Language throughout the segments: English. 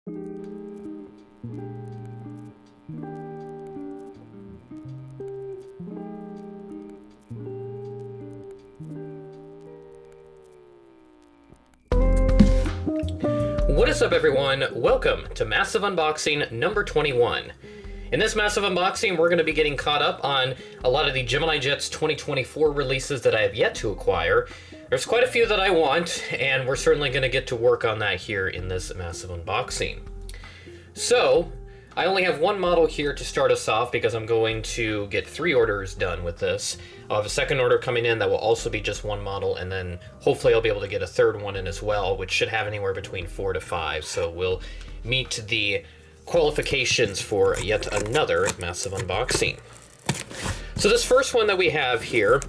What is up, everyone? Welcome to Massive Unboxing number 21. In this Massive Unboxing, we're going to be getting caught up on a lot of the Gemini Jets 2024 releases that I have yet to acquire. There's quite a few that I want, and we're certainly going to get to work on that here in this Massive Unboxing. So, I only have one model here to start us off because I'm going to get 3 orders done with this. I'll have a second order coming in that will also be just one model, and then hopefully I'll be able to get a third one in as well, which should have anywhere between 4 to 5. So we'll meet the qualifications for yet another Massive Unboxing. So this first one that we have here,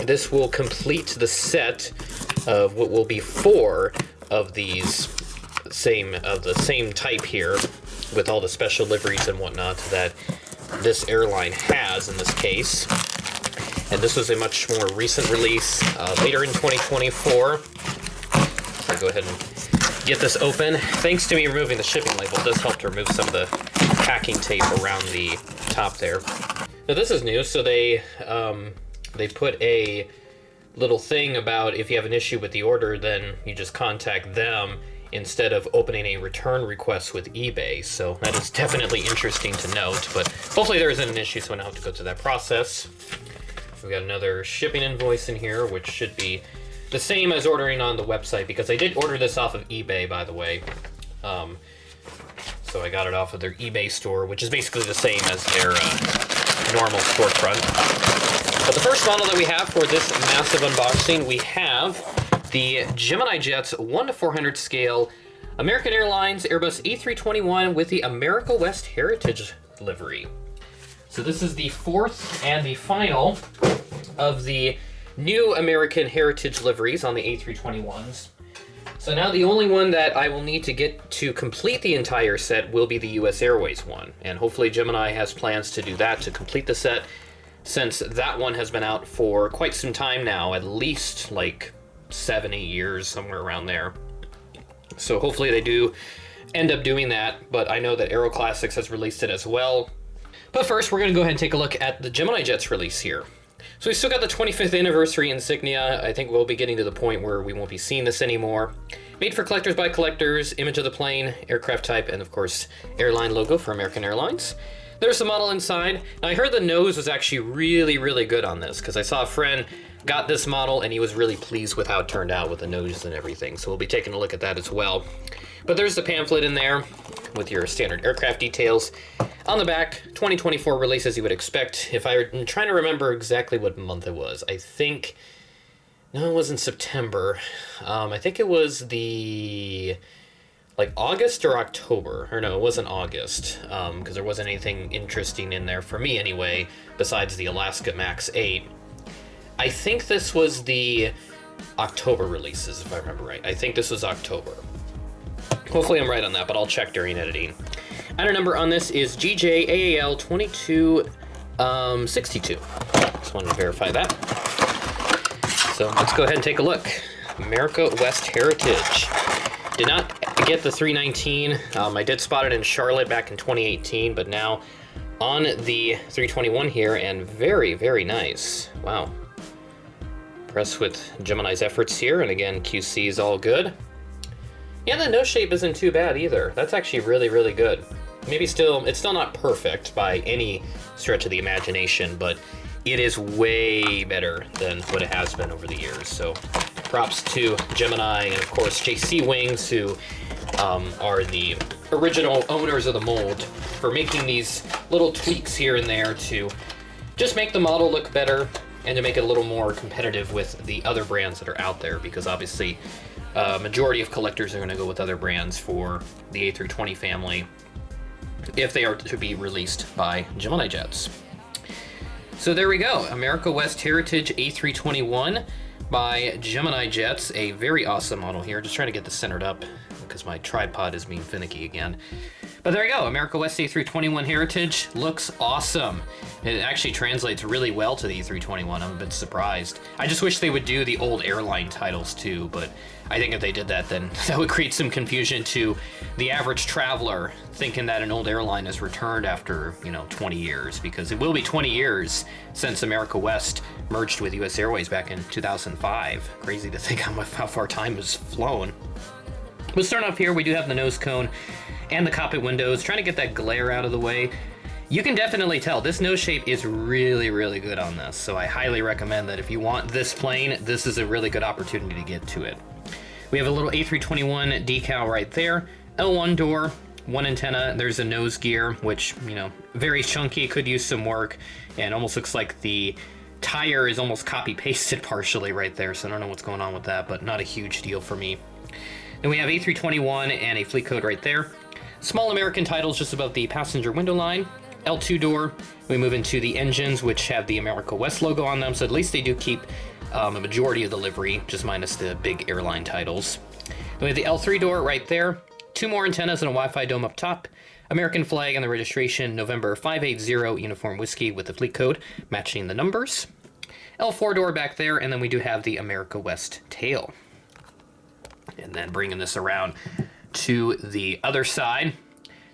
this will complete the set of what will be 4 of these the same type here, with all the special liveries and whatnot that this airline has in this case. And this was a much more recent release, later in 2024. So I'll go ahead and get this open. Thanks to me removing the shipping label, it does help to remove some of the packing tape around the top there. Now this is new, so they put a little thing about if you have an issue with the order, then you just contact them instead of opening a return request with eBay. So that is definitely interesting to note, but hopefully there isn't an issue, so I don't have to go through that process. We've got another shipping invoice in here, which should be the same as ordering on the website, because I did order this off of eBay, by the way. So I got it off of their eBay store, which is basically the same as their normal storefront. But the first model that we have for this massive unboxing, we have the Gemini Jets 1 to 400 scale American Airlines Airbus A321 with the America West Heritage livery. So this is the 4th and the final of the new American Heritage liveries on the A321s. So now the only one that I will need to get to complete the entire set will be the US Airways one. And hopefully Gemini has plans to do that to complete the set, since that one has been out for quite some time now, at least like 7-8 years, somewhere around there. So hopefully they do end up doing that, but I know that Aero Classics has released it as well. But first, we're going to go ahead and take a look at the Gemini Jets release here. So we still got the 25th anniversary insignia. I think we'll be getting to the point where we won't be seeing this anymore. Made for collectors by collectors, image of the plane, aircraft type, and of course, airline logo for American Airlines. There's the model inside. Now I heard the nose was actually really, really good on this, because I saw a friend got this model and he was really pleased with how it turned out with the nose and everything. So we'll be taking a look at that as well. But there's the pamphlet in there with your standard aircraft details. On the back, 2024 release as you would expect. If I'm trying to remember exactly what month it was, I think, no, it wasn't September. I think it was the, like August or October, or no, it wasn't August, because there wasn't anything interesting in there for me anyway, besides the Alaska Max 8. I think this was the October releases, if I remember right. I think this was October. Hopefully I'm right on that, but I'll check during editing. Item number on this is GJAAL 2262. Just wanted to verify that. So let's go ahead and take a look. America West Heritage. Did not get the 319. I did spot it in Charlotte back in 2018, but now on the 321 here, and very, very nice. Wow. Impressed with Gemini's efforts here, and again, QC is all good. Yeah, the nose shape isn't too bad either. That's actually really, really good. Maybe it's still not perfect by any stretch of the imagination, but it is way better than what it has been over the years. So props to Gemini and of course JC Wings, who are the original owners of the mold, for making these little tweaks here and there to just make the model look better and to make it a little more competitive with the other brands that are out there, because obviously majority of collectors are going to go with other brands for the A320 family if they are to be released by Gemini Jets. So there we go, America West Heritage A321 by Gemini Jets, a very awesome model here. Just trying to get this centered up because my tripod is being finicky again. But there you go, America West A321 Heritage looks awesome. It actually translates really well to the A321. I'm a bit surprised. I just wish they would do the old airline titles too, but I think if they did that, then that would create some confusion to the average traveler thinking that an old airline has returned after, 20 years, because it will be 20 years since America West merged with US Airways back in 2005. Crazy to think how far time has flown. We'll start off here. We do have the nose cone and the cockpit windows, trying to get that glare out of the way. You can definitely tell this nose shape is really, really good on this. So I highly recommend that if you want this plane, this is a really good opportunity to get to it. We have a little A321 decal right there, L1 door, one antenna. There's a nose gear, which, very chunky, could use some work, and almost looks like the tire is almost copy pasted partially right there. So I don't know what's going on with that, but not a huge deal for me. Then we have A321 and a fleet code right there. Small American titles just above the passenger window line. L2 door. We move into the engines, which have the America West logo on them, so at least they do keep a majority of the livery, just minus the big airline titles. Then we have the L3 door right there. Two more antennas and a Wi-Fi dome up top. American flag and the registration, November 580 Uniform Whiskey with the fleet code matching the numbers. L4 door back there, and then we do have the America West tail. And then bringing this around to the other side.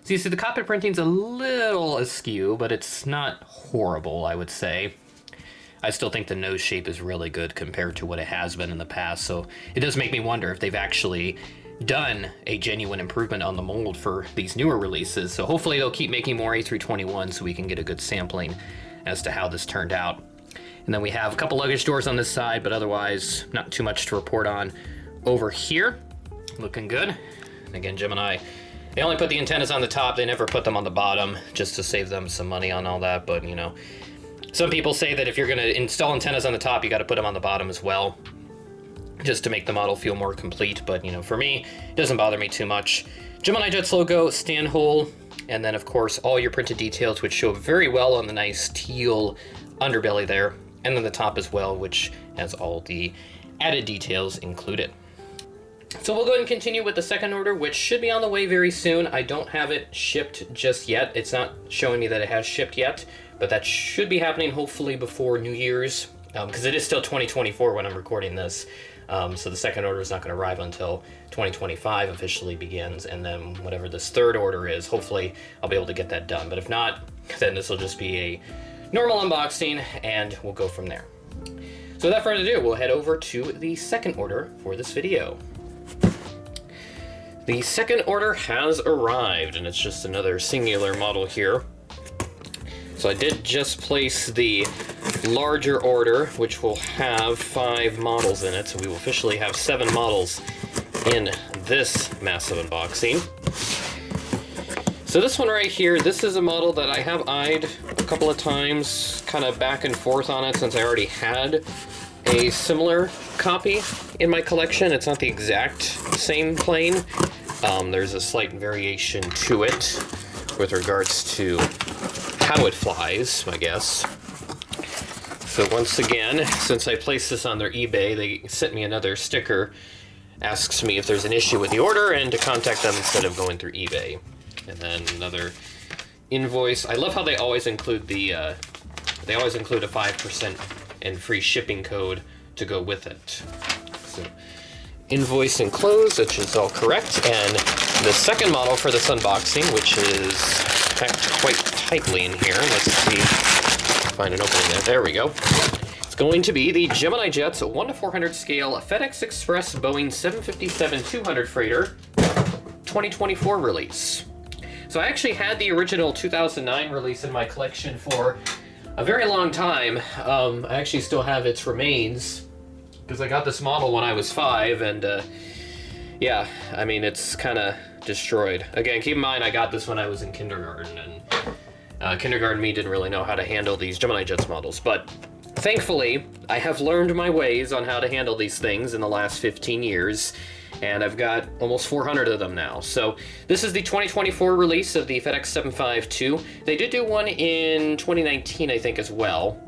So you see the cockpit printing's a little askew, but it's not horrible, I would say. I still think the nose shape is really good compared to what it has been in the past, so it does make me wonder if they've actually done a genuine improvement on the mold for these newer releases. So hopefully they'll keep making more A321 so we can get a good sampling as to how this turned out. And then we have a couple luggage doors on this side, but otherwise not too much to report on over here. Looking good. Again, Gemini, they only put the antennas on the top, they never put them on the bottom, just to save them some money on all that. But some people say that if you're going to install antennas on the top, you got to put them on the bottom as well, just to make the model feel more complete. But for me, it doesn't bother me too much. Gemini Jets logo, stand hole, and then of course all your printed details, which show very well on the nice teal underbelly there, and then the top as well, which has all the added details included. So we'll go ahead and continue with the second order, which should be on the way very soon. I don't have it shipped just yet. It's not showing me that it has shipped yet, but that should be happening hopefully before New Year's, because it is still 2024 when I'm recording this. So the second order is not going to arrive until 2025 officially begins, and then whatever this third order is, hopefully I'll be able to get that done. But if not, then this will just be a normal unboxing, and we'll go from there. So without further ado, we'll head over to the second order for this video. The second order has arrived, and it's just another singular model here. So I did just place the larger order, which will have 5 models in it, so we will officially have 7 models in this massive unboxing. So this one right here, this is a model that I have eyed a couple of times, kind of back and forth on it, since I already had a similar copy in my collection. It's not the exact same plane. There's a slight variation to it with regards to how it flies, I guess. So once again, since I placed this on their eBay, they sent me another sticker, asks me if there's an issue with the order and to contact them instead of going through eBay. And then another invoice. I love how they always include the a 5% and free shipping code to go with it. So invoice enclosed, which is all correct. And the second model for this unboxing, which is packed quite tightly in here. Let's see, find an opening there. There we go. It's going to be the Gemini Jets 1:400 scale FedEx Express Boeing 757-200 freighter 2024 release. So I actually had the original 2009 release in my collection for a very long time. I actually still have its remains because I got this model when I was 5, and yeah, I mean, it's kind of destroyed. Again, keep in mind, I got this when I was in kindergarten, and kindergarten me didn't really know how to handle these Gemini Jets models, but thankfully, I have learned my ways on how to handle these things in the last 15 years, and I've got almost 400 of them now. So this is the 2024 release of the FedEx 752. They did do one in 2019, I think, as well.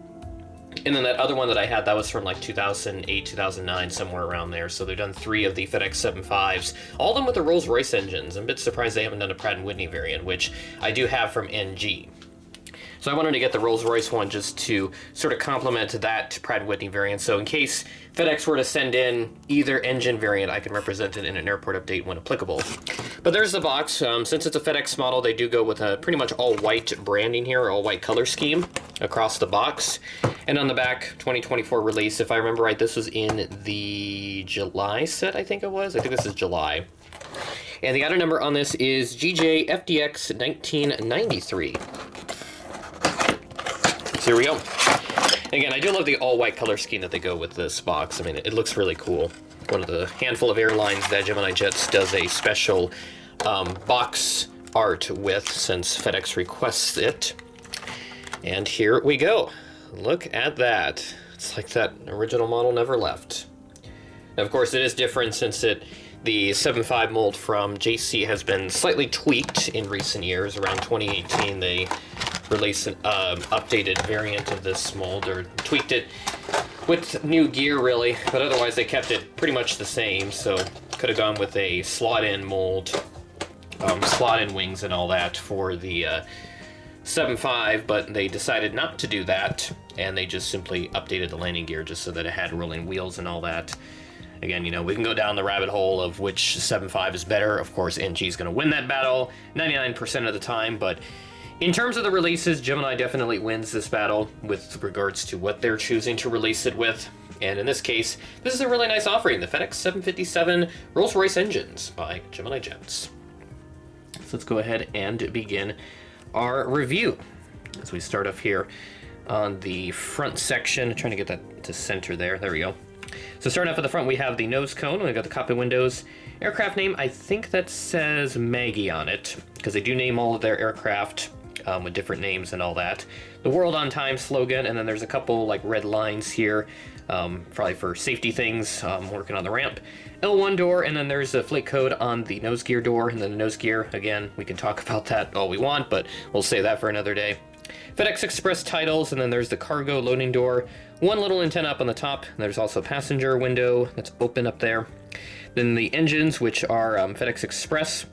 And then that other one that I had, that was from like 2008, 2009, somewhere around there. So they've done 3 of the FedEx 75s, all of them with the Rolls-Royce engines. I'm a bit surprised they haven't done a Pratt & Whitney variant, which I do have from NG. So I wanted to get the Rolls-Royce one just to sort of complement that Pratt & Whitney variant. So in case FedEx were to send in either engine variant, I can represent it in an airport update when applicable. But there's the box. Since it's a FedEx model, they do go with a pretty much all-white branding here, all-white color scheme across the box. And on the back, 2024 release. If I remember right, this was in the July set, I think it was. I think this is July. And the item number on this is GJ FDX1993. So here we go. Again, I do love the all-white color scheme that they go with this box. I mean, it looks really cool. One of the handful of airlines that Gemini Jets does a special box art with, since FedEx requests it. And here we go. Look at that. It's like that original model never left. Now, of course, it is different since the 7.5 mold from JC has been slightly tweaked in recent years. Around 2018, they released an updated variant of this mold, or tweaked it with new gear, really. But otherwise, they kept it pretty much the same. So could have gone with a slot-in mold, slot-in wings and all that for the 7.5, but they decided not to do that, and they just simply updated the landing gear just so that it had rolling wheels and all that. Again, you know, we can go down the rabbit hole of which 7.5 is better. Of course, NG is going to win that battle 99% of the time, but in terms of the releases, Gemini definitely wins this battle with regards to what they're choosing to release it with. And in this case, this is a really nice offering, the FedEx 757 Rolls-Royce engines by Gemini Jets. So let's go ahead and begin our review as we start off here on the front section. Trying to get that to center there. There we go. So starting off at the front, we have the nose cone. We've got the cockpit windows. Aircraft name, I think that says Maggie on it, because they do name all of their aircraft with different names and all that. The World on Time slogan, and then there's a couple like red lines here, probably for safety things, working on the ramp. L1 door, and then there's a flight code on the nose gear door, and then the nose gear, again, we can talk about that all we want, but we'll save that for another day. FedEx Express titles, and then there's the cargo loading door. One little antenna up on the top, and there's also a passenger window that's open up there. Then the engines, which are FedEx Express.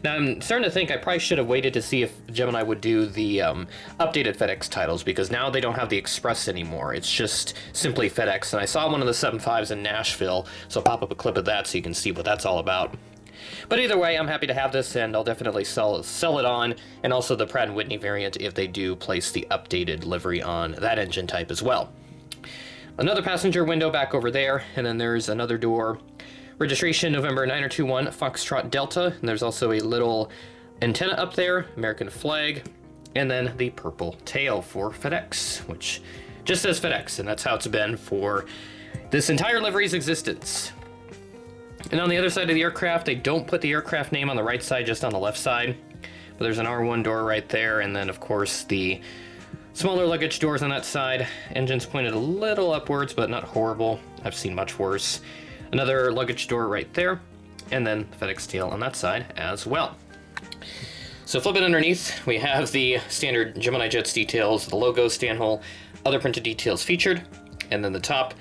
Now, I'm starting to think I probably should have waited to see if Gemini would do the updated FedEx titles, because now they don't have the Express anymore. It's just simply FedEx, and I saw one of the 7.5s in Nashville, so I'll pop up a clip of that so you can see what that's all about. But either way, I'm happy to have this, and I'll definitely sell it on, and also the Pratt & Whitney variant if they do place the updated livery on that engine type as well. Another passenger window back over there, and then there's another door. Registration November 9021 Foxtrot Delta, and there's also a little antenna up there, American flag, and then the purple tail for FedEx, which just says FedEx, and that's how it's been for this entire livery's existence. And on the other side of the aircraft, they don't put the aircraft name on the right side, just on the left side, but there's an R1 door right there, and then of course the smaller luggage doors on that side. Engines pointed a little upwards, but not horrible. I've seen much worse. Another luggage door right there, and then the FedEx tail on that side as well. So flipping underneath, we have the standard Gemini Jets details, the logo, stand hole, other printed details featured, and then the top,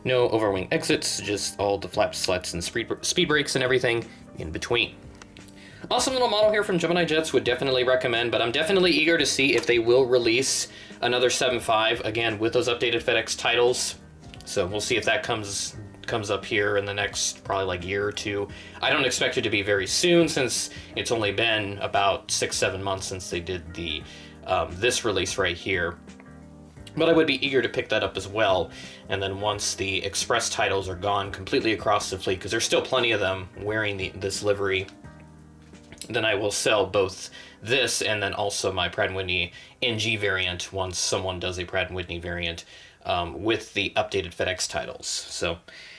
no overwing exits, just all the flap slats and speed brakes and everything in between. Awesome little model here from Gemini Jets, would definitely recommend, but I'm definitely eager to see if they will release another 7.5, again, with those updated FedEx titles. So we'll see if that comes up here in the next probably like year or two. I don't expect it to be very soon, since it's only been about 6-7 months since they did the this release right here. But I would be eager to pick that up as well. And then once the Express titles are gone completely across the fleet, because there's still plenty of them wearing this livery, then I will sell both this and then also my Pratt & Whitney NG variant once someone does a Pratt & Whitney variant with the updated FedEx titles. So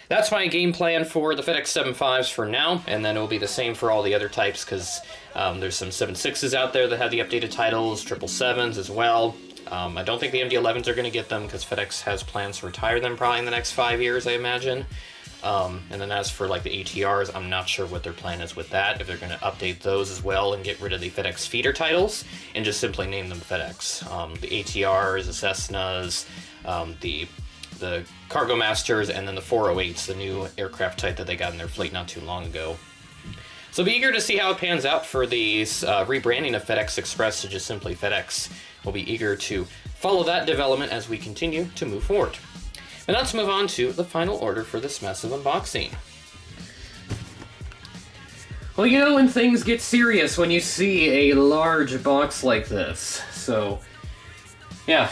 that's my game plan for the FedEx 7.5s for now, and then it will be the same for all the other types, because there's some 7.6s out there that have the updated titles, 777s as well. I don't think the MD-11s are going to get them, because FedEx has plans to retire them probably in the next 5 years, I imagine. And then as for like the ATRs, I'm not sure what their plan is with that. If they're going to update those as well and get rid of the FedEx feeder titles and just simply name them FedEx. The ATRs, the Cessnas, the Cargo Masters, and then the 408s, the new aircraft type that they got in their fleet not too long ago. So be eager to see how it pans out for these rebranding of FedEx Express to just simply FedEx. We'll be eager to follow that development as we continue to move forward. And let's move on to the final order for this massive unboxing. Well, you know when things get serious when you see a large box like this. So, yeah,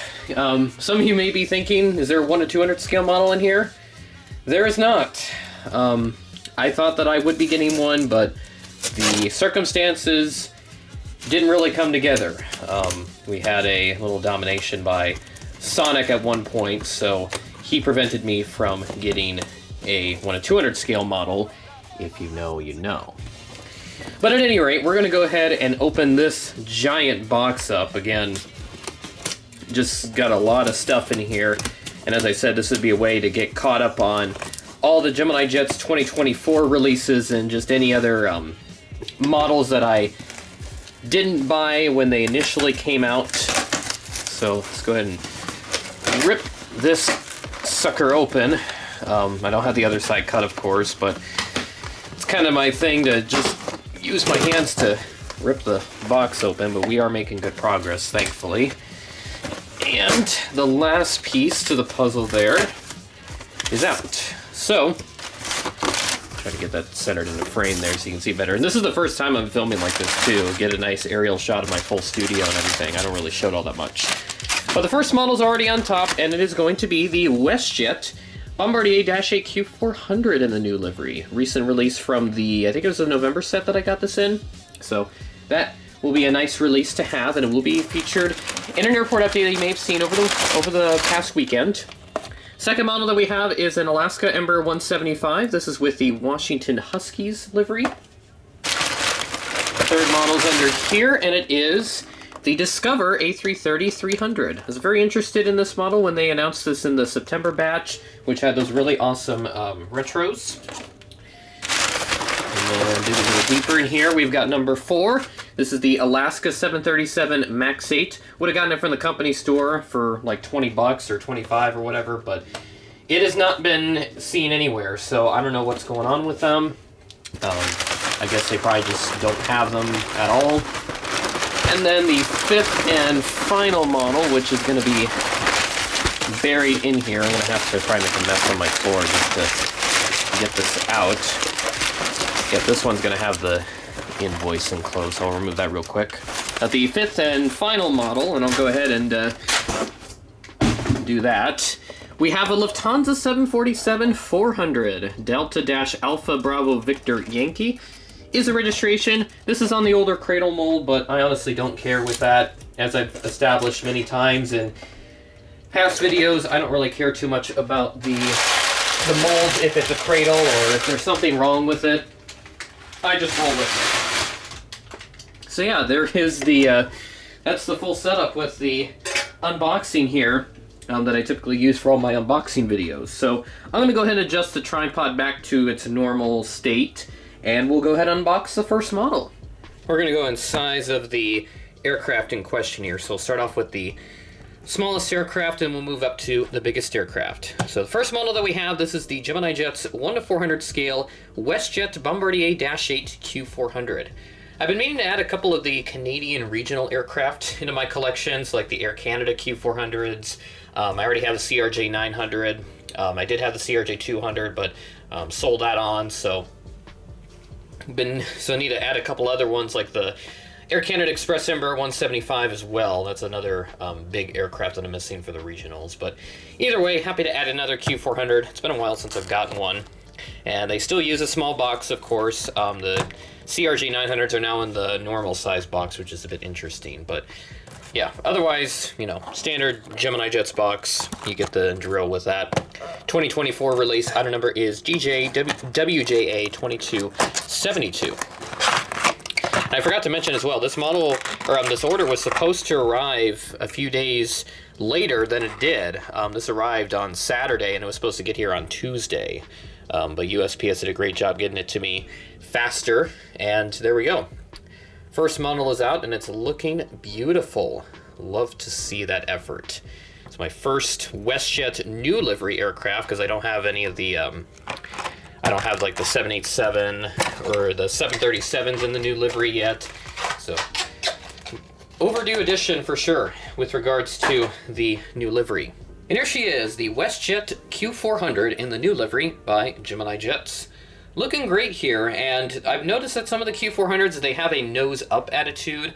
some of you may be thinking, is there a 1 to 200 scale model in here? There is not. I thought that I would be getting one, but the circumstances didn't really come together. We had a little domination by Sonic at one point, so he prevented me from getting a 1 to 200 scale model. If you know, you know. But at any rate, we're going to go ahead and open this giant box up. Again, just got a lot of stuff in here. And as I said, this would be a way to get caught up on all the Gemini Jets 2024 releases and just any other models that I didn't buy when they initially came out. So let's go ahead and rip this sucker open. I don't have the other side cut, of course, but it's kind of my thing to just use my hands to rip the box open, but we are making good progress, thankfully. And the last piece to the puzzle there is out. So, try to get that centered in the frame there so you can see better. And this is the first time I'm filming like this too. Get a nice aerial shot of my full studio and everything. I don't really show it all that much. But the first model's already on top, and it is going to be the WestJet Bombardier Dash 8 Q400 in the new livery. Recent release from the, I think it was the November set that I got this in. So that will be a nice release to have, and it will be featured in an airport update that you may have seen over the past weekend. Second model that we have is an Alaska Ember 175. This is with the Washington Huskies livery. Third model's under here, and it is the Discover A330-300. I was very interested in this model when they announced this in the September batch, which had those really awesome retros. And then digging a little deeper in here, we've got number 4. This is the Alaska 737 MAX 8. Would have gotten it from the company store for like 20 bucks or 25 or whatever, but it has not been seen anywhere, so I don't know what's going on with them. I guess they probably just don't have them at all. And then the 5th and final model, which is going to be buried in here. I'm going to have to try and make a mess on my floor just to get this out. Yeah, this one's going to have the invoice enclosed, so I'll remove that real quick. The 5th and final model, and I'll go ahead and do that. We have a Lufthansa 747-400 Delta-Alpha Bravo Victor Yankee. Is a registration. This is on the older cradle mold, but I honestly don't care with that. As I've established many times in past videos, I don't really care too much about the mold if it's a cradle or if there's something wrong with it. I just roll with it. So yeah, there is the, that's the full setup with the unboxing here that I typically use for all my unboxing videos. So I'm going to go ahead and adjust the tripod back to its normal state, and we'll go ahead and unbox the first model. We're going to go in size of the aircraft in question here. So we'll start off with the smallest aircraft and we'll move up to the biggest aircraft. So the first model that we have, this is the Gemini Jets 1 to 400 scale WestJet Bombardier Dash 8 Q400. I've been meaning to add a couple of the Canadian regional aircraft into my collections, like the Air Canada Q400s. I already have the CRJ 900. I did have the CRJ 200, but sold that on, so I need to add a couple other ones like the Air Canada Express Ember 175 as well. That's another big aircraft that I'm missing for the regionals. But either way, happy to add another Q400. It's been a while since I've gotten one. And they still use a small box, of course. The CRJ 900s are now in the normal size box, which is a bit interesting. But yeah, otherwise, you know, standard Gemini Jets box. You get the drill with that. 2024 release item number is WJA2272. I forgot to mention as well, this model, or this order was supposed to arrive a few days later than it did. This arrived on Saturday, and it was supposed to get here on Tuesday. But USPS did a great job getting it to me faster, and there we go. First model is out, and it's looking beautiful. Love to see that effort. It's my first WestJet new livery aircraft, because I don't have any of the, I don't have like the 787 or the 737s in the new livery yet. So, overdue edition for sure with regards to the new livery. And here she is, the WestJet Q400 in the new livery by Gemini Jets. Looking great here, and I've noticed that some of the Q400s, they have a nose-up attitude.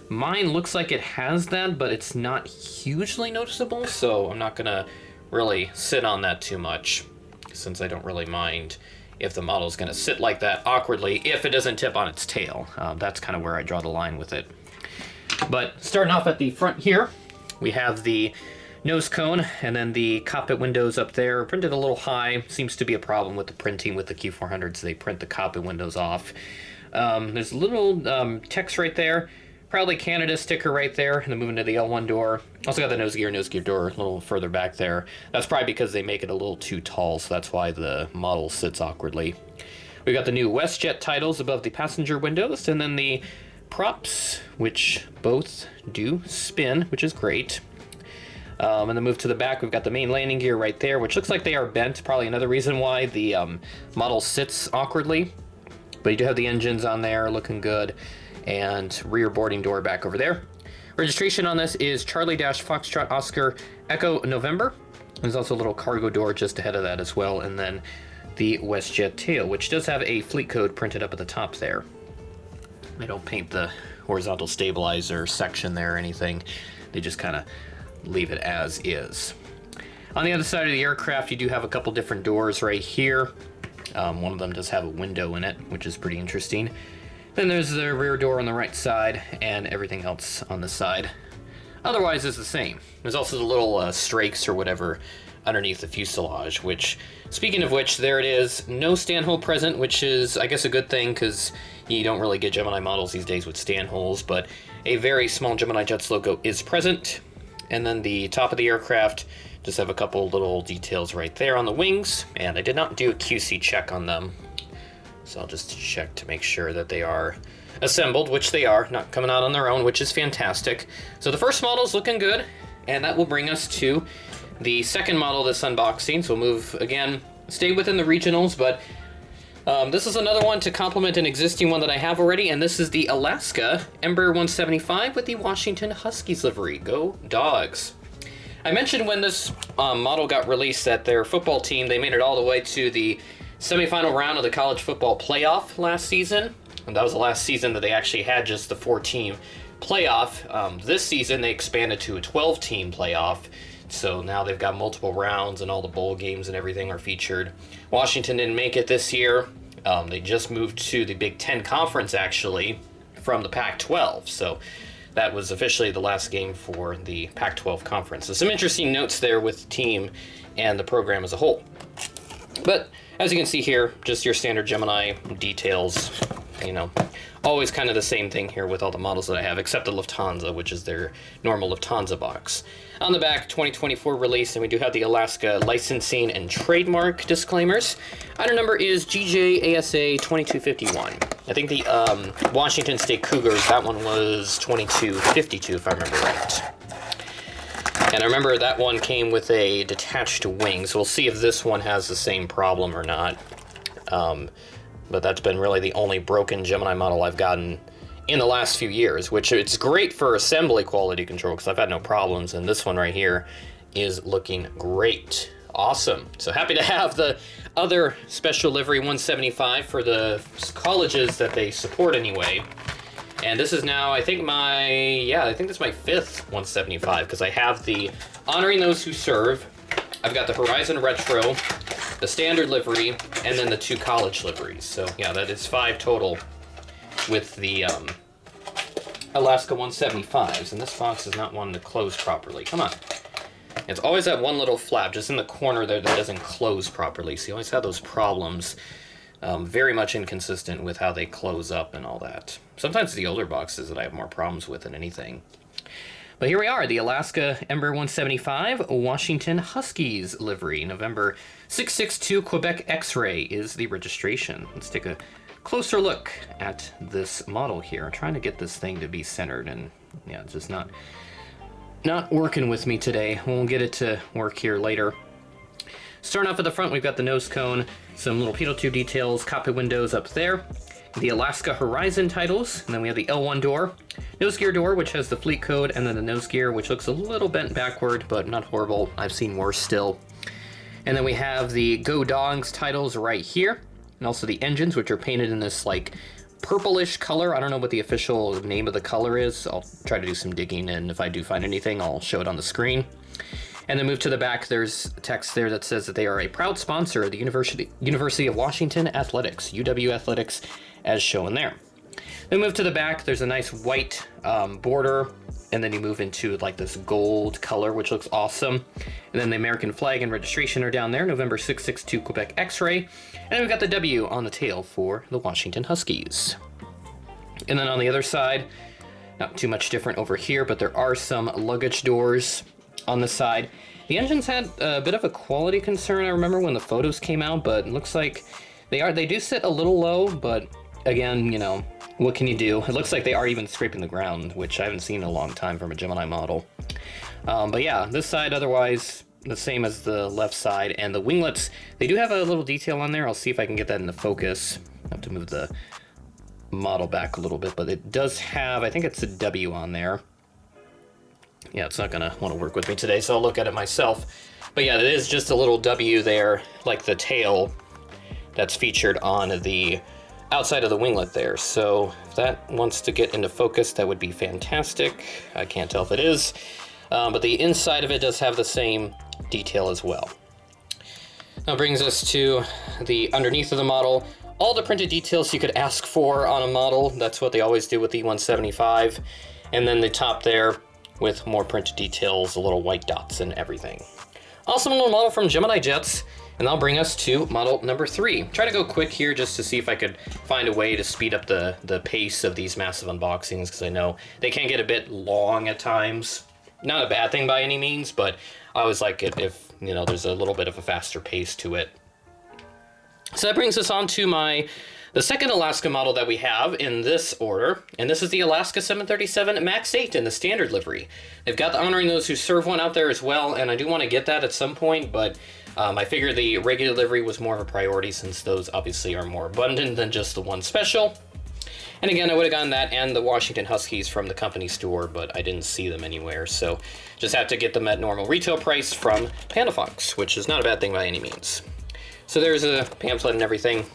Mine looks like it has that, but it's not hugely noticeable, so I'm not going to really sit on that too much, since I don't really mind if the model's going to sit like that awkwardly if it doesn't tip on its tail. That's kind of where I draw the line with it. But starting off at the front here, we have the nose cone, and then the cockpit windows up there printed a little high. Seems to be a problem with the printing with the Q400s. They print the cockpit windows off. There's a little text right there. Proudly Canada sticker right there, and then moving to the L1 door. Also got the nose gear door a little further back there. That's probably because they make it a little too tall, so that's why the model sits awkwardly. We got the new WestJet titles above the passenger windows, and then the props, which both do spin, which is great. And then move to the back, we've got the main landing gear right there, which looks like they are bent. Probably another reason why the model sits awkwardly. But you do have the engines on there, looking good. And rear boarding door back over there. Registration on this is Charlie-Foxtrot Oscar Echo November. There's also a little cargo door just ahead of that as well. And then the WestJet tail, which does have a fleet code printed up at the top there. They don't paint the horizontal stabilizer section there or anything. They just kind of leave it as is. On the other side of the aircraft, you do have a couple different doors right here. One of them does have a window in it, which is pretty interesting. Then there's the rear door on the right side, and everything else on the side otherwise is the same. There's also the little strakes or whatever underneath the fuselage, which, speaking of which, there it is. No stand hole present, which is, I guess, a good thing, because you don't really get Gemini models these days with stand holes, but a very small Gemini Jets logo is present. And then the top of the aircraft just have a couple little details right there on the wings, and I did not do a QC check on them. So I'll just check to make sure that they are assembled, which they are, not coming out on their own, which is fantastic. So the first model is looking good, and that will bring us to the second model of this unboxing. So we'll move, again, stay within the regionals, but this is another one to complement an existing one that I have already, and this is the Alaska Embraer 175 with the Washington Huskies livery. Go Dogs! I mentioned when this model got released that their football team, they made it all the way to the semifinal round of the college football playoff last season. And that was the last season that they actually had just the 4-team playoff. This season, they expanded to a 12-team playoff. So now they've got multiple rounds, and all the bowl games and everything are featured. Washington didn't make it this year. They just moved to the Big Ten Conference, actually, from the Pac-12. So that was officially the last game for the Pac-12 Conference. So some interesting notes there with the team and the program as a whole. But as you can see here, just your standard Gemini details, you know, always kind of the same thing here with all the models that I have, except the Lufthansa, which is their normal Lufthansa box. On the back, 2024 release, and we do have the Alaska licensing and trademark disclaimers. Item number is GJASA 2251. I think the Washington State Cougars, that one was 2252, if I remember right. And I remember that one came with a detached wing, so we'll see if this one has the same problem or not. But that's been really the only broken Gemini model I've gotten in the last few years, which it's great for assembly quality control because I've had no problems, and this one right here is looking great. Awesome. So happy to have the other special livery 175 for the colleges that they support anyway. And this is now, I think I think this is my 5th 175 because I have the Honoring Those Who Serve. I've got the Horizon Retro, the standard livery, and then the 2 college liveries. So yeah, that is 5 total with the Alaska 175s. And this box is not wanting to close properly. Come on. It's always that one little flap just in the corner there that doesn't close properly. So you always have those problems. Very much inconsistent with how they close up and all that. Sometimes the older boxes that I have more problems with than anything. But here we are, the Alaska Ember 175 Washington Huskies livery. November 662 Quebec X-Ray is the registration. Let's take a closer look at this model here. I'm trying to get this thing to be centered, and yeah, it's just not working with me today. We'll get it to work here later. Starting off at the front, we've got the nose cone, some little pedal tube details, cockpit windows up there, the Alaska Horizon titles, and then we have the L1 door, nose gear door, which has the fleet code, and then the nose gear, which looks a little bent backward, but not horrible. I've seen worse still. And then we have the Go Dogs titles right here, and also the engines, which are painted in this like purplish color. I don't know what the official name of the color is. I'll try to do some digging, and if I do find anything, I'll show it on the screen. And then move to the back, there's text there that says that they are a proud sponsor of the University of Washington Athletics, UW Athletics, as shown there. Then move to the back, there's a nice white border, and then you move into like this gold color, which looks awesome. And then the American flag and registration are down there, November 662 Quebec X-Ray. And then we've got the W on the tail for the Washington Huskies. And then on the other side, not too much different over here, but there are some luggage doors on the side. The engines had a bit of a quality concern, I remember when the photos came out, but it looks like they do sit a little low, but again, you know, what can you do? It looks like they are even scraping the ground, which I haven't seen in a long time from a Gemini model. But yeah, this side otherwise the same as the left side, and the winglets, they do have a little detail on there. I'll see if I can get that into focus. I have to move the model back a little bit, but it does have, I think it's a W on there. Yeah, it's not gonna want to work with me today, so I'll look at it myself. But yeah, it is just a little W there, like the tail that's featured on the outside of the winglet there. So if that wants to get into focus, that would be fantastic. I can't tell if it is, but the inside of it does have the same detail as well. That brings us to the underneath of the model. All the printed details you could ask for on a model. That's what they always do with the 175. And then the top there with more printed details, the little white dots and everything. Awesome little model from Gemini Jets, and that'll bring us to model number 3. Try to go quick here just to see if I could find a way to speed up the pace of these massive unboxings, because I know they can get a bit long at times. Not a bad thing by any means, but I always like it if, you know, there's a little bit of a faster pace to it. So that brings us on to the second Alaska model that we have in this order, and this is the Alaska 737 MAX 8 in the standard livery. They've got the Honoring Those Who Serve one out there as well, and I do want to get that at some point, but I figured the regular livery was more of a priority since those obviously are more abundant than just the one special. And again, I would have gotten that and the Washington Huskies from the company store, but I didn't see them anywhere, so just have to get them at normal retail price from PandaFox, which is not a bad thing by any means. So there's a pamphlet and everything.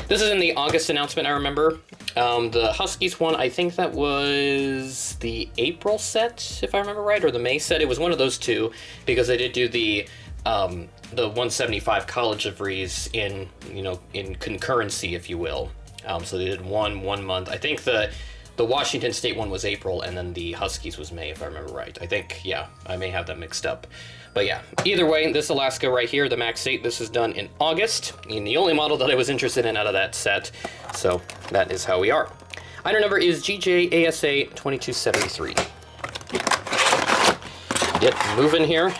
This is in the August announcement, I remember. The Huskies one, I think that was the April set, if I remember right, or the May set. It was one of those two, because they did do the 175 college liveries in concurrency, if you will. So they did one month. I think the Washington State one was April, and then the Huskies was May, if I remember right. I think, yeah, I may have that mixed up. But yeah, either way, this Alaska right here, the MAX 8, this is done in August, and the only model that I was interested in out of that set. So that is how we are. Item number is GJASA 2273. Get moving here.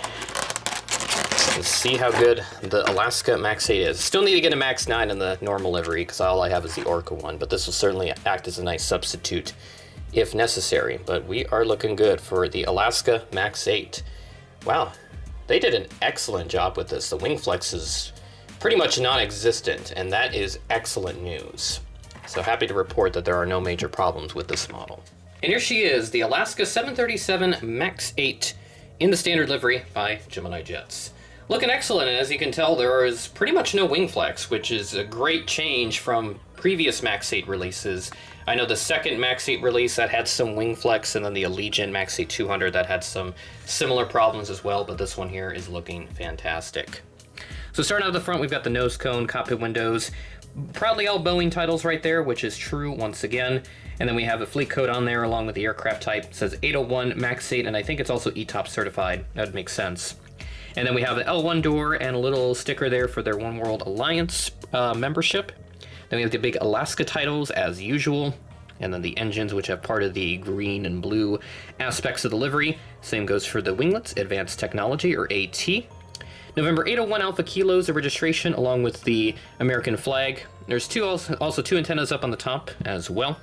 Let's see how good the Alaska MAX 8 is. Still need to get a MAX 9 in the normal livery, because all I have is the Orca one, but this will certainly act as a nice substitute if necessary. But we are looking good for the Alaska MAX 8. Wow. They did an excellent job with this. The wing flex is pretty much non-existent, and that is excellent news. So happy to report that there are no major problems with this model. And here she is, the Alaska 737 MAX 8 in the standard livery by Gemini Jets. Looking excellent, and as you can tell, there is pretty much no wing flex, which is a great change from previous MAX 8 releases. I know the second MAX 8 release that had some wing flex, and then the Allegiant MAX 8 200 that had some similar problems as well, but this one here is looking fantastic. So starting out at the front, we've got the nose cone, cockpit windows, proudly all Boeing titles right there, which is true once again. And then we have the fleet code on there along with the aircraft type. It says 801 MAX 8, and I think it's also ETOP certified. That would make sense. And then we have the L1 door and a little sticker there for their One World Alliance membership. Then we have the big Alaska titles as usual. And then the engines, which have part of the green and blue aspects of the livery. Same goes for the winglets, Advanced Technology, or AT. November 801 Alpha Kilos of registration, along with the American flag. There's also two antennas up on the top as well.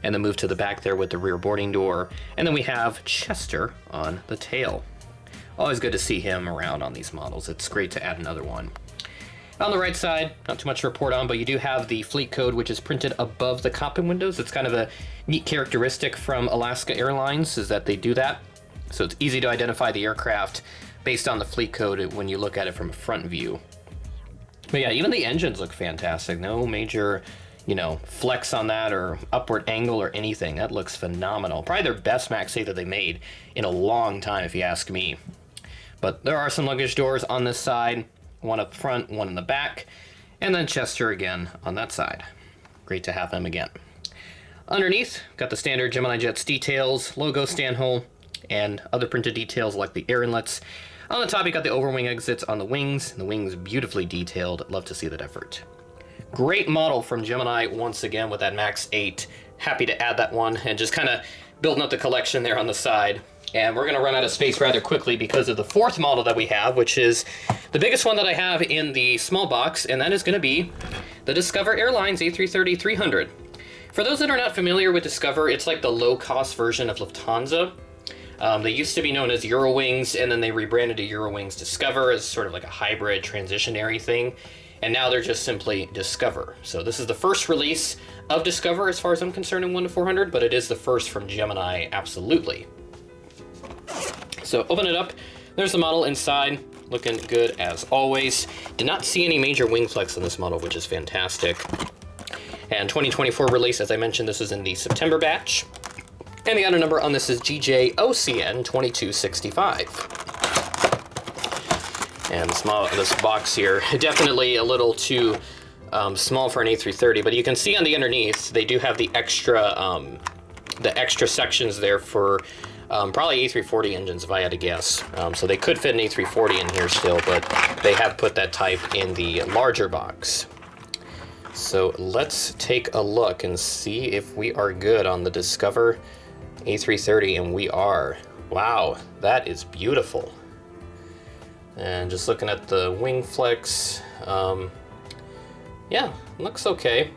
And then move to the back there with the rear boarding door. And then we have Chester on the tail. Always good to see him around on these models. It's great to add another one. On the right side, not too much to report on, but you do have the fleet code, which is printed above the cockpit windows. It's kind of a neat characteristic from Alaska Airlines, is that they do that. So it's easy to identify the aircraft based on the fleet code when you look at it from a front view. But yeah, even the engines look fantastic. No major, flex on that or upward angle or anything. That looks phenomenal. Probably their best MAX 8 that they made in a long time, if you ask me. But there are some luggage doors on this side. One up front, one in the back, and then Chester again on that side. Great to have him again. Underneath, got the standard Gemini Jets details, logo stand hole, and other printed details like the air inlets. On the top, you got the overwing exits on the wings. The wings beautifully detailed. Love to see that effort. Great model from Gemini once again with that MAX 8. Happy to add that one and just kind of building up the collection there on the side. And we're going to run out of space rather quickly because of the fourth model that we have, which is the biggest one that I have in the small box, and that is going to be the Discover Airlines A330-300. For those that are not familiar with Discover, it's like the low-cost version of Lufthansa. They used to be known as Eurowings, and then they rebranded to Eurowings Discover as sort of like a hybrid transitionary thing. And now they're just simply Discover. So this is the first release of Discover as far as I'm concerned in 1-400, but it is the first from Gemini, absolutely. So open it up, there's the model inside, looking good as always. Did not see any major wing flex on this model, which is fantastic. And 2024 release, as I mentioned, this is in the September batch. And the item number on this is GJOCN 2265. And this box here, definitely a little too small for an A330, but you can see on the underneath, they do have the extra sections there for probably A340 engines, if I had to guess. So they could fit an A340 in here still, but they have put that type in the larger box. So let's take a look and see if we are good on the Discover A330, and we are. Wow, that is beautiful. And just looking at the wing flex, yeah, looks okay.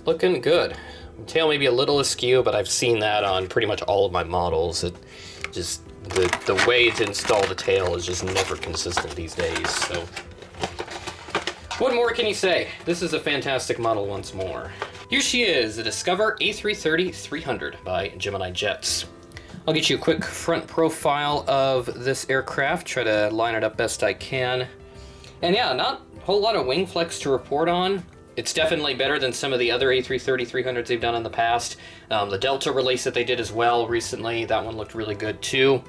Looking good. Tail may be a little askew, but I've seen that on pretty much all of my models. It just, the way to install the tail is just never consistent these days, so. What more can you say? This is a fantastic model once more. Here she is, the Discover A330-300 by Gemini Jets. I'll get you a quick front profile of this aircraft, try to line it up best I can. And yeah, not a whole lot of wing flex to report on. It's definitely better than some of the other A330-300s they've done in the past. The Delta release that they did as well recently, that one looked really good too.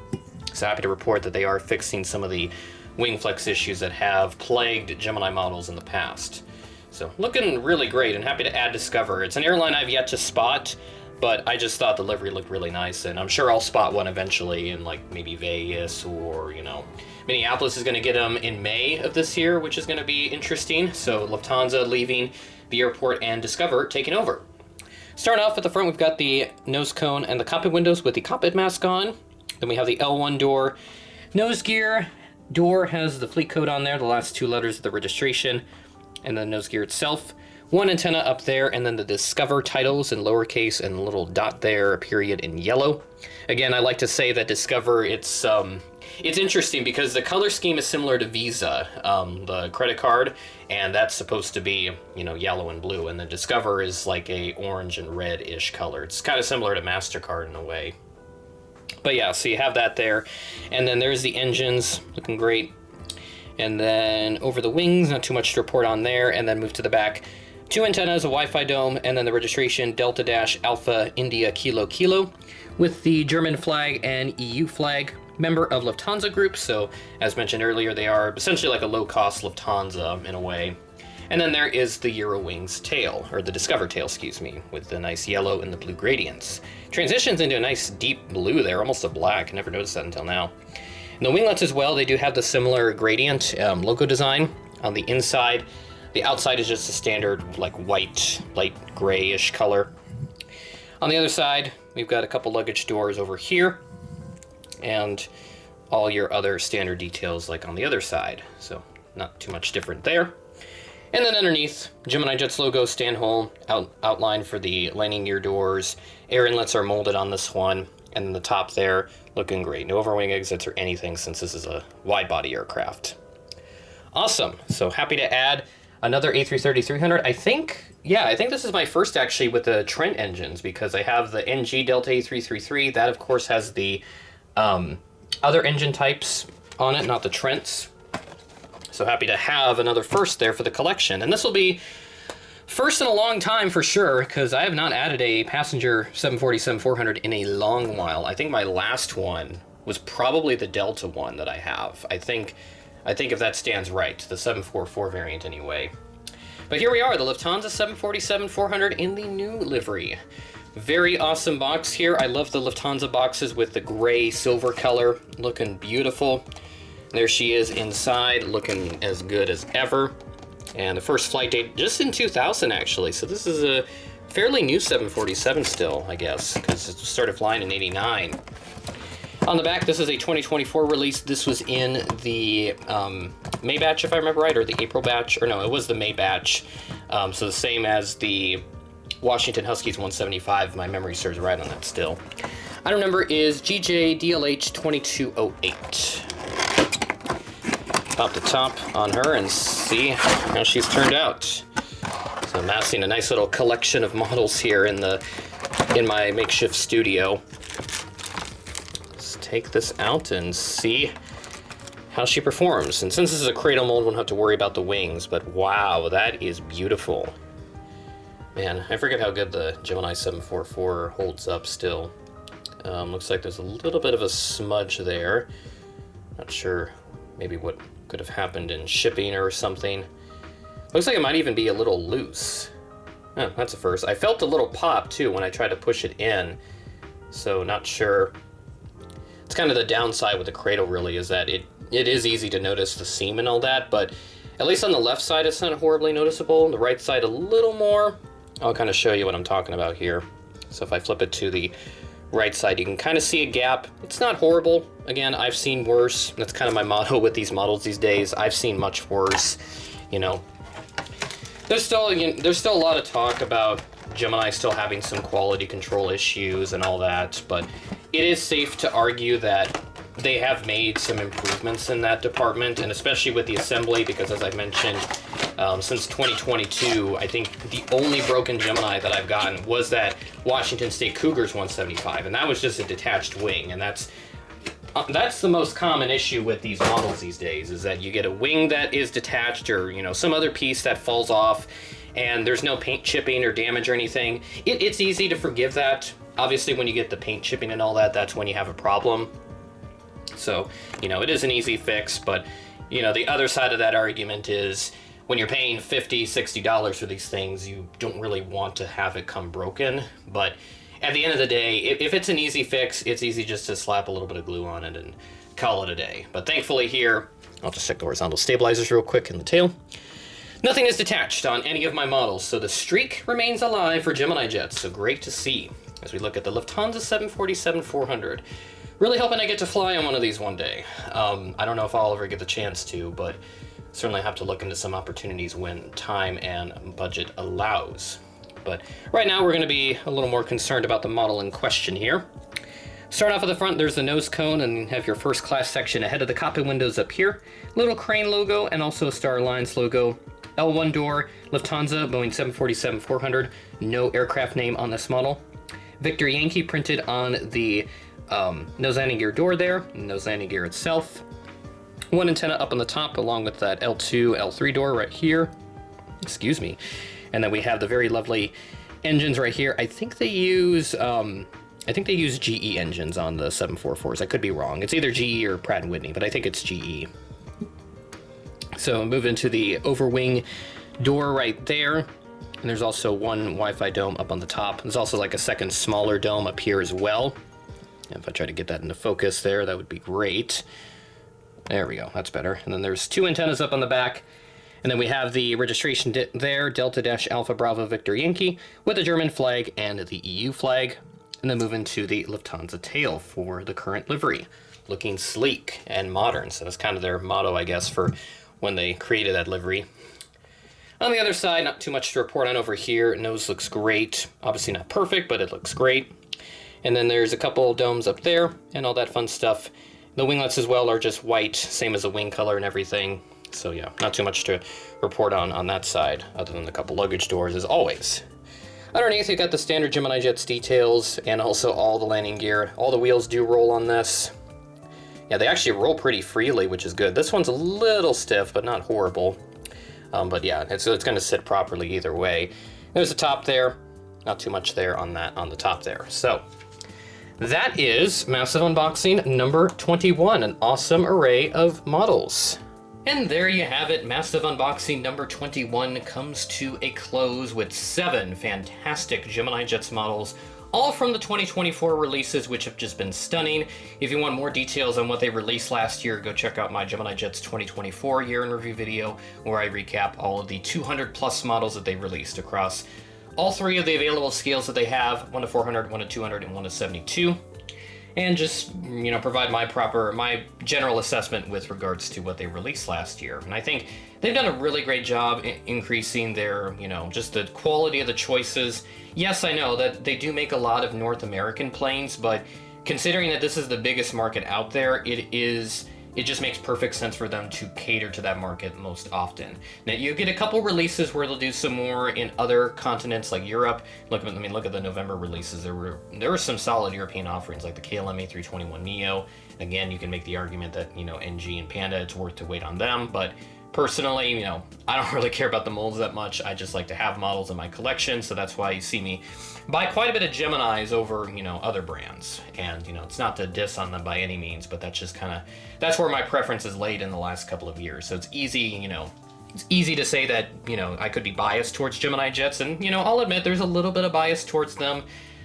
So happy to report that they are fixing some of the wing flex issues that have plagued Gemini models in the past. So looking really great, and happy to add Discover. It's an airline I've yet to spot, but I just thought the livery looked really nice, and I'm sure I'll spot one eventually in like maybe Vegas or, Minneapolis is going to get them in May of this year, which is going to be interesting. So Lufthansa leaving the airport and Discover taking over. Starting off at the front, we've got the nose cone and the cockpit windows with the cockpit mask on. Then we have the L1 door. Nose gear door has the fleet code on there, the last two letters of the registration, and the nose gear itself. One antenna up there, and then the Discover titles in lowercase and a little dot there, a period in yellow. Again, I like to say that Discover, it's interesting because the color scheme is similar to Visa, the credit card, and that's supposed to be, yellow and blue, and the Discover is like a orange and red-ish color. It's kind of similar to MasterCard in a way. But yeah, so you have that there, and then there's the engines, looking great. And then over the wings, not too much to report on there, and then move to the back. Two antennas, a Wi-Fi dome, and then the registration Delta Dash Alpha India Kilo Kilo with the German flag and EU flag, member of Lufthansa Group. So as mentioned earlier, they are essentially like a low-cost Lufthansa in a way. And then there is the Eurowings tail, or the Discover tail, excuse me, with the nice yellow and the blue gradients. Transitions into a nice deep blue there, almost a black. Never noticed that until now. And the winglets as well, they do have the similar gradient logo design on the inside. The outside is just a standard like white, light grayish color. On the other side, we've got a couple luggage doors over here, and all your other standard details like on the other side. So not too much different there. And then underneath, Gemini Jets logo, stand hole, outline for the landing gear doors. Air inlets are molded on this one. And then the top there, looking great. No overwing exits or anything since this is a wide body aircraft. Awesome. So happy to add another A330-300. I think this is my first actually with the Trent engines, because I have the NG Delta A333. That of course has the other engine types on it, not the Trents. So happy to have another first there for the collection. And this will be first in a long time for sure, because I have not added a passenger 747-400 in a long while. I think my last one was probably the Delta one that I have. I think if that stands right, the 744 variant anyway. But here we are, the Lufthansa 747-400 in the new livery. Very awesome box here. I love the Lufthansa boxes with the gray silver color, looking beautiful. There she is inside, looking as good as ever. And the first flight date just in 2000 actually, so this is a fairly new 747 still, I guess, because it started flying in 89. On the back, this is a 2024 release. This was in the May batch, if I remember right, or the April batch, or no, it was the May batch. So the same as the Washington Huskies 175, my memory serves right on that still. Item number is GJDLH2208. Pop the top on her and see how she's turned out. So amassing a nice little collection of models here in my makeshift studio. Let's take this out and see how she performs. And since this is a cradle mold, we won't have to worry about the wings, but wow, that is beautiful. Man, I forget how good the Gemini 744 holds up still. Looks like there's a little bit of a smudge there. Not sure maybe what could have happened in shipping or something. Looks like it might even be a little loose. Oh, that's a first. I felt a little pop too when I tried to push it in, so not sure. It's kind of the downside with the cradle really, is that it is easy to notice the seam and all that, but at least on the left side it's not horribly noticeable. The right side a little more. I'll kind of show you what I'm talking about here. So if I flip it to the right side, you can kind of see a gap. It's not horrible. Again, I've seen worse. That's kind of my motto with these models these days. I've seen much worse. You know, there's still a lot of talk about Gemini still having some quality control issues and all that, but it is safe to argue that they have made some improvements in that department, and especially with the assembly, because as I mentioned, since 2022, I think the only broken Gemini that I've gotten was that Washington State Cougars 175, and that was just a detached wing, and that's the most common issue with these models these days, is that you get a wing that is detached, or some other piece that falls off, and there's no paint chipping or damage or anything. It's easy to forgive that. Obviously, when you get the paint chipping and all that, that's when you have a problem. So, it is an easy fix, but, the other side of that argument is when you're paying $50, $60 for these things, you don't really want to have it come broken. But at the end of the day, if it's an easy fix, it's easy just to slap a little bit of glue on it and call it a day. But thankfully here, I'll just check the horizontal stabilizers real quick in the tail. Nothing is detached on any of my models, so the streak remains alive for Gemini Jets, so great to see as we look at the Lufthansa 747-400. Really hoping I get to fly on one of these one day. I don't know if I'll ever get the chance to, but certainly have to look into some opportunities when time and budget allows. But right now we're going to be a little more concerned about the model in question here. Start off at the front, there's the nose cone, and have your first class section ahead of the cockpit windows up here. Little crane logo and also a Star Alliance logo. L1 door, Lufthansa, Boeing 747-400. No aircraft name on this model. Victor Yankee printed on the nose landing gear door there, nose landing gear itself. One antenna up on the top along with that L2, L3 door right here. Excuse me. And then we have the very lovely engines right here. I think they use GE engines on the 744s. I could be wrong. It's either GE or Pratt & Whitney, but I think it's GE. So move into the overwing door right there. And there's also one Wi-Fi dome up on the top. There's also like a second smaller dome up here as well. If I try to get that into focus there, that would be great. There we go, that's better. And then there's two antennas up on the back. And then we have the registration there, Delta-Alpha Bravo Victor Yankee, with the German flag and the EU flag. And then move into the Lufthansa tail for the current livery. Looking sleek and modern, so that's kind of their motto, I guess, for when they created that livery. On the other side, not too much to report on over here. Nose looks great. Obviously not perfect, but it looks great. And then there's a couple domes up there and all that fun stuff. The winglets as well are just white, same as the wing color and everything. So yeah, not too much to report on that side, other than the couple luggage doors as always. Underneath, you got the standard Gemini Jets details and also all the landing gear. All the wheels do roll on this. Yeah, they actually roll pretty freely, which is good. This one's a little stiff, but not horrible. But yeah, it's going to sit properly either way. There's the top there. Not too much there on the top there. So that is massive unboxing number 21, an awesome array of models. And there you have it, massive unboxing number 21 comes to a close with 7 fantastic Gemini Jets models, all from the 2024 releases, which have just been stunning. If you want more details on what they released last year, go check out my Gemini Jets 2024 year in review video, where I recap all of the 200 plus models that they released across all 3 of the available scales that they have, 1 to 400, 1 to 200, and 1 to 72. And just, you know, provide my general assessment with regards to what they released last year. And I think they've done a really great job increasing their, you know, just the quality of the choices. Yes, I know that they do make a lot of North American planes, but considering that this is the biggest market out there, it just makes perfect sense for them to cater to that market most often. Now, you get a couple releases where they'll do some more in other continents like Europe. Look at the November releases. There were some solid European offerings like the KLM A321neo. Again, you can make the argument that, you know, NG and Panda, it's worth to wait on them, but personally, you know, I don't really care about the molds that much. I just like to have models in my collection, so that's why you see me buy quite a bit of Geminis over, you know, other brands. And, you know, it's not to diss on them by any means, but that's just that's where my preference is laid in the last couple of years. So it's easy, you know, it's easy to say that, you know, I could be biased towards Gemini Jets, and, you know, I'll admit there's a little bit of bias towards them.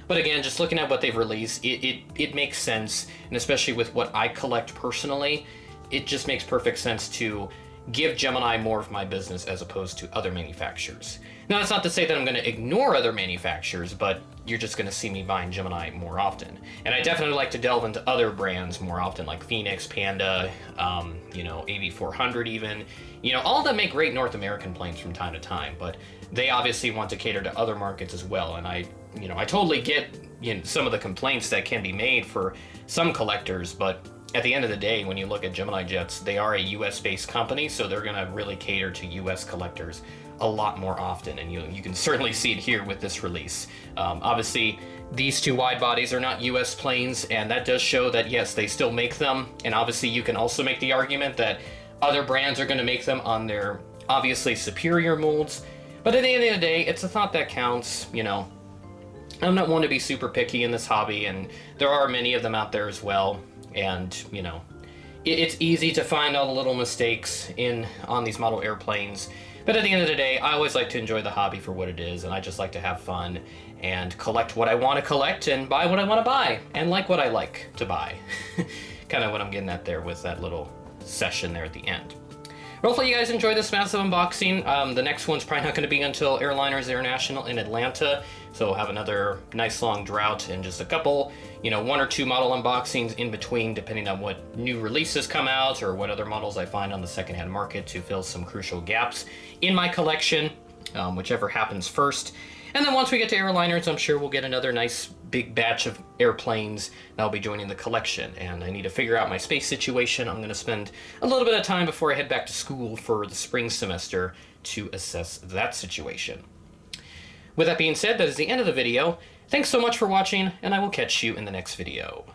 But again, just looking at what they've released, it makes sense, and especially with what I collect personally, it just makes perfect sense to give Gemini more of my business as opposed to other manufacturers. Now, that's not to say that I'm going to ignore other manufacturers, but you're just going to see me buying Gemini more often. And I definitely like to delve into other brands more often, like Phoenix, Panda, you know, AV400 even. You know, all of them make great North American planes from time to time, but they obviously want to cater to other markets as well. And I totally get, you know, some of the complaints that can be made for some collectors, but at the end of the day, when you look at Gemini Jets, they are a US-based company, so they're going to really cater to US collectors a lot more often, and you can certainly see it here with this release. Obviously, these 2 wide bodies are not US planes, and that does show that, yes, they still make them, and obviously you can also make the argument that other brands are going to make them on their obviously superior molds, but at the end of the day, it's a thought that counts. You know, I'm not one to be super picky in this hobby, and there are many of them out there as well. And, you know, it's easy to find all the little mistakes on these model airplanes. But at the end of the day, I always like to enjoy the hobby for what it is, and I just like to have fun and collect what I want to collect and buy what I want to buy and like what I like to buy. Kind of what I'm getting at there with that little session there at the end. Hopefully you guys enjoyed this massive unboxing. The next one's probably not going to be until Airliners International in Atlanta, so we'll have another nice long drought and just a couple, you know, 1 or 2 model unboxings in between, depending on what new releases come out or what other models I find on the secondhand market to fill some crucial gaps in my collection, whichever happens first. And then once we get to airliners, I'm sure we'll get another nice big batch of airplanes that'll be joining the collection. And I need to figure out my space situation. I'm going to spend a little bit of time before I head back to school for the spring semester to assess that situation. With that being said, that is the end of the video. Thanks so much for watching, and I will catch you in the next video.